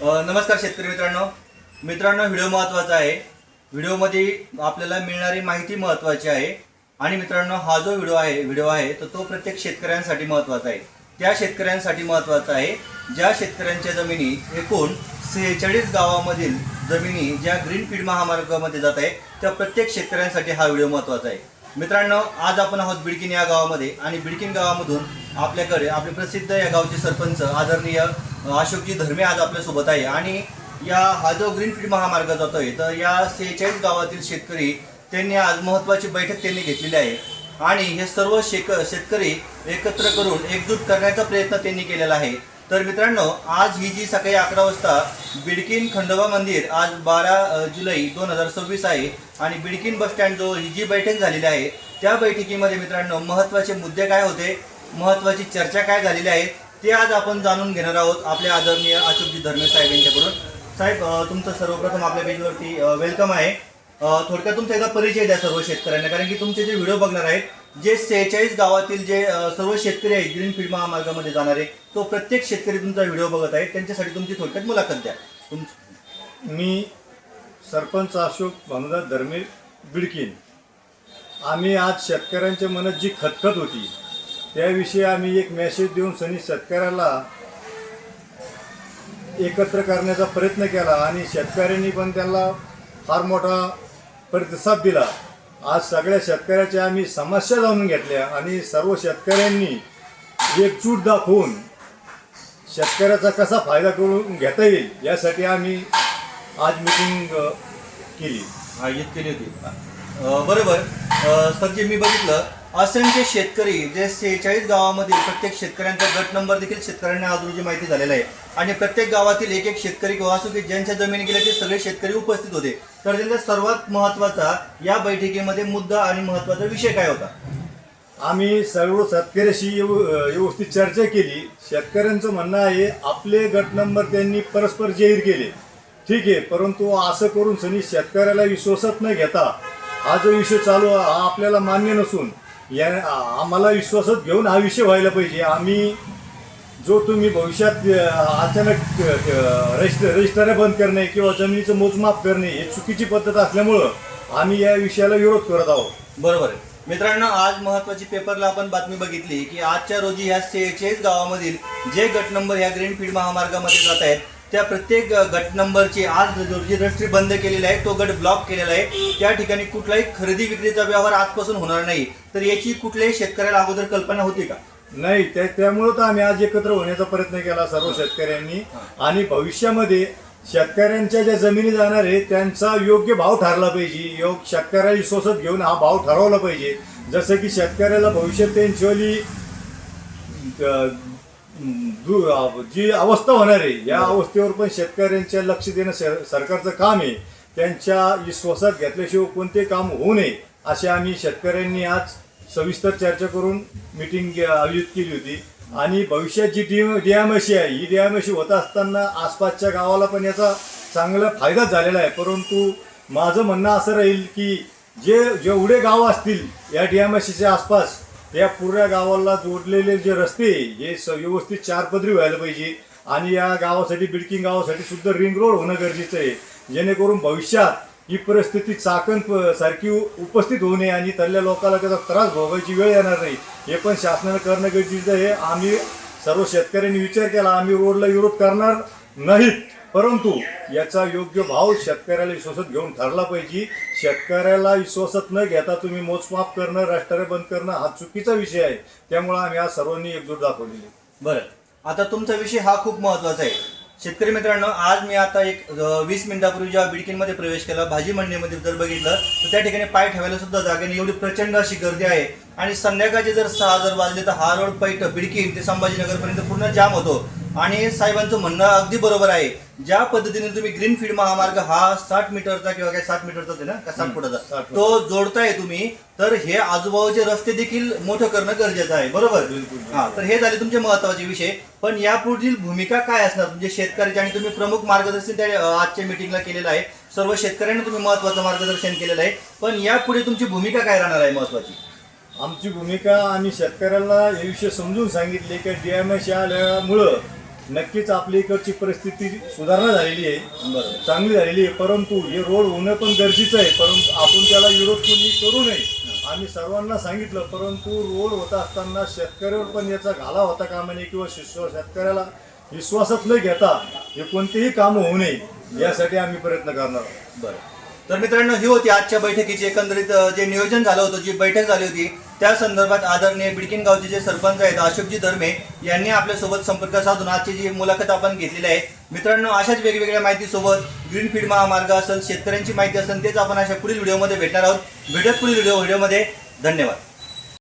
नमस्कार शेतकरी मित्रांनो व्हिडिओ महत्त्वाचा आहे। व्हिडिओमध्ये आपल्याला मिळणारी माहिती महत्त्वाची आहे आणि मित्रांनो हा जो व्हिडिओ आहे तो प्रत्येक शेतकऱ्यांसाठी महत्त्वाचा आहे। त्या शेतकऱ्यांसाठी महत्त्वाचा आहे ज्या शेतकऱ्यांच्या जमिनी एकूण 46 गावामधील जमिनी ज्या ग्रीन फील्ड महामार्गामध्ये जात आहे त्या प्रत्येक शेतकऱ्यांसाठी हा व्हिडिओ महत्त्वाचा आहे। मित्रांनो आज आपण आहोत बिडकीन या गावामध्ये आणि बिडकीन गावामधून आपल्याकडे आपले प्रसिद्ध या गावचे सरपंच आदरणीय अशोकजी धर्मे आज आपल्यासोबत आहे आणि हा जो ग्रीन फील्ड महामार्ग जातोय तर या 46 गावातील शेतकरी त्यांनी आज महत्त्वाची बैठक त्यांनी घेतलेली आहे आणि हे सर्व शेतकरी एकत्र करून एकजूट करण्याचा प्रयत्न त्यांनी केलेला आहे। तर मित्रांनो आज ही जी सकाळी 11 वाजता बिडकीन खंडोबा मंदिर आज 12 जुलै 2026 आहे आणि बिडकीन बस स्टँड जो ही जी बैठक झालेली आहे त्या बैठकीमध्ये मित्रांनो महत्त्वाचे मुद्दे काय होते, महत्त्वाची चर्चा काय झालेली आहे ते आज आपण जाणून घेणार आहोत आपले आदरणीय अशोकजी धर्मे साहेब यांच्याकडून। साहेब तुमचं सर्वप्रथम आपल्या पेजवरती वेलकम आहे। थोडक्यात तुमचा एकदा परिचय द्या सर्व शेतकऱ्यांना, कारण की तुमचे जे व्हिडिओ बघणार आहेत जे 46 गावातील जे सर्व शेतकरी आहेत ग्रीन फील्ड महामार्गामध्ये जाणारे तो प्रत्येक शेतकरी तुमचा व्हिडिओ बघत आहे त्यांच्यासाठी तुमची थोडक्यात मुलाखत द्या। मी सरपंच अशोक भानुदास धर्मे बिडकीन। आम्ही आज शेतकऱ्यांच्या मनात जी खतखत होती त्याविषयी आम्ही एक मेसेज देऊन सनी शेतकऱ्याला एकत्र करण्याचा प्रयत्न केला आणि शेतकऱ्यांनी पण त्यांना फार मोठा प्रतिसाद दिला। आज सगळ्या शेतकऱ्याच्या आम्ही समस्या जाणून घेतल्या आणि सर्व शेतकऱ्यांनी एकजूट दाखवून शेतकऱ्याचा कसा फायदा करून घेता येईल यासाठी आम्ही आज मीटिंग केली आयोजित केली होती। बरोबर सरजी, मी बघितलं असंख्य शेतकरी जे 46 गावामधील प्रत्येक शेतकऱ्यांचा गट नंबर देखील शेतकऱ्यांना आज रोजी माहिती झालेला आहे आणि प्रत्येक गावातील एक शेतकरी किंवा असो की ज्यांच्या जमिनी गेल्या ते सगळे शेतकरी उपस्थित होते। तर त्यांचा सर्वात महत्त्वाचा या बैठकीमध्ये मुद्दा आणि महत्त्वाचा विषय काय होता? आम्ही सर्व शेतकऱ्याशी व्यवस्थित चर्चा केली। शेतकऱ्यांचं म्हणणं आहे आपले गट नंबर त्यांनी परस्पर जाहीर केले, ठीक आहे, परंतु असं करून सनी शेतकऱ्याला विश्वासात न घेता हा जो विषय चालू हा आपल्याला मान्य नसून आम्हाला विश्वासात घेऊन हा विषय व्हायला पाहिजे। आम्ही जो तुम्ही भविष्यात अचानक रजिस्टर बंद करणे किंवा जमिनीचं मोजमाप करणे ही चुकीची पद्धत असल्यामुळं आम्ही या विषयाला विरोध करत आहोत। बरोबर आहे मित्रांनो, आज महत्त्वाची पेपरला आपण बातमी बघितली की आजच्या रोजी ह्या 46 गावामधील जे गट नंबर ह्या ग्रीन फील्ड महामार्गामध्ये जात आहेत त्या प्रत्येक गट नंबरची आज जी रजिस्ट्री बंद केलेली आहे तो गट ब्लॉक केलेला आहे। त्या ठिकाणी कुठलाही खरेदी विक्रीचा व्यवहार आजपासून होणार नाही। तर याची कुठल्याही शेतकऱ्याला अगोदर कल्पना होती का? नाही, त्यामुळं तर आम्ही आज एकत्र होण्याचा प्रयत्न केला सर्व शेतकऱ्यांनी आणि भविष्यामध्ये शेतकऱ्यांच्या ज्या जमिनी जाणार आहे त्यांचा योग्य भाव ठरला पाहिजे। शेतकऱ्याला विश्वासात घेऊन हा भाव ठरवला पाहिजे। जसं की शेतकऱ्याला भविष्यात त्यांची जी अवस्था होणार आहे या अवस्थेवर पण शेतकऱ्यांच्या लक्ष देणं सरकारचं काम आहे। त्यांच्या विश्वासात घेतल्याशिवाय कोणते काम होऊ नये असे आम्ही शेतकऱ्यांनी आज सविस्तर चर्चा करून मीटिंग आयोजित केली होती आणि भविष्यात जी डीएमएसी आहे ही डीएमएसी होत असताना आसपासच्या गावाला पण याचा चांगला फायदा झालेला आहे। परंतु माझं म्हणणं असं राहील की जेवढे गाव असतील या डीएमएसीच्या आसपास या पुऱ्या गावाला जोडलेले जे रस्ते हे व्यवस्थित 4 पदरी व्हायला पाहिजे आणि या गावासाठी बिडकीन गावासाठी सुद्धा रिंग रोड होणं गरजेचं आहे, जेणेकरून भविष्यात ही परिस्थिती चाकण सारखी उपस्थित होऊ नये आणि त्यातल्या लोकांना त्याचा त्रास भोगायची वेळ येणार नाही हे पण शासनानं करणं गरजेचं आहे। आम्ही सर्व शेतकऱ्यांनी विचार केला, आम्ही रोडला विरोध करणार नाहीत, परंतु याचा योग्य भाव शेतकऱ्याला विश्वासात घेऊन ठरला पाहिजे। शेतकऱ्याला विश्वासात न घेता तुम्ही मोजमाप करणं रजिस्टर बंद करणं हा चुकीचा विषय आहे। त्यामुळे आम्ही आज सर्वांनी एकजूट दाखवलेली। बरं, आता तुमचा विषय हा खूप महत्त्वाचा आहे। शेतकरी मित्रांनो, आज मी आता एक 20 मिनिटापूर्वी जेव्हा बिडकीनमध्ये प्रवेश केला भाजी मंडीमध्ये जर बघितलं तर त्या ठिकाणी पाय ठेवायला सुद्धा जागा नाही, एवढी प्रचंड अशी गर्दी आहे आणि संध्याकाळचे जर 6 जर वाजले तर हा रोड पैठ बिडकीन ते संभाजीनगरपर्यंत पूर्ण जाम होतो। आणि साहेबांचं म्हणणं अगदी बरोबर आहे। ज्या पद्धतीने तुम्ही ग्रीन फील्ड महामार्ग हा 60 मीटरचा किंवा काय 60 मीटरचा आहे ना का 60 फुटाचा तो जोडताय तुम्ही, तर हे आजूबाजूचे रस्ते देखील मोठं करणं गरजेचं आहे, बरोबर? हा, तर हे झाले तुमचे महत्त्वाचे विषय। पण यापुढील भूमिका काय असणार म्हणजे शेतकऱ्याची, आणि तुम्ही प्रमुख मार्गदर्शन त्या आजच्या मीटिंगला केलेलं आहे, सर्व शेतकऱ्यांना तुम्ही महत्त्वाचं मार्गदर्शन केलेलं आहे, पण यापुढे तुमची भूमिका काय राहणार आहे महत्त्वाची? आमची भूमिका आम्ही शेतकऱ्याला हे विषय समजून सांगितले की डीएमएसी आल्यामुळं नक्कीच आपल्या इकडची परिस्थिती सुधारणा झालेली आहे, बरोबर. चांगली झालेली आहे. परंतु हे रोड होणं पण गरजेचं आहे, परंतु आपण त्याला विरोध कोणी करू नये. आम्ही सर्वांना सांगितलं, परंतु रोड होत असताना शेतकऱ्यावर पण याचा घाला होता कामा नये किंवा शेतकऱ्याला विश्वासात न घेता हे कोणतेही काम होऊ नये यासाठी आम्ही प्रयत्न करणार आहोत. बरं. तर मित्रांनो, ही होती आजच्या बैठकीची एकंदरीत जे नियोजन झालं होतं, जी बैठक झाली होती त्या संदर्भात आदरणीय बिडकीन गावचे जे सरपंच आहेत अशोकजी धर्मे यांनी आपल्यासोबत संपर्क साधून आजची जी मुलाखत आपण घेतलेली आहे. मित्रांनो, अशाच वेगवेगळ्या माहितीसोबत ग्रीनफील्ड महामार्ग असेल, शेतकऱ्यांची माहिती असेल, तेच आपण अशा पुढील व्हिडिओमध्ये भेटणार आहोत. भेटत पुढील व्हिडिओमध्ये. धन्यवाद.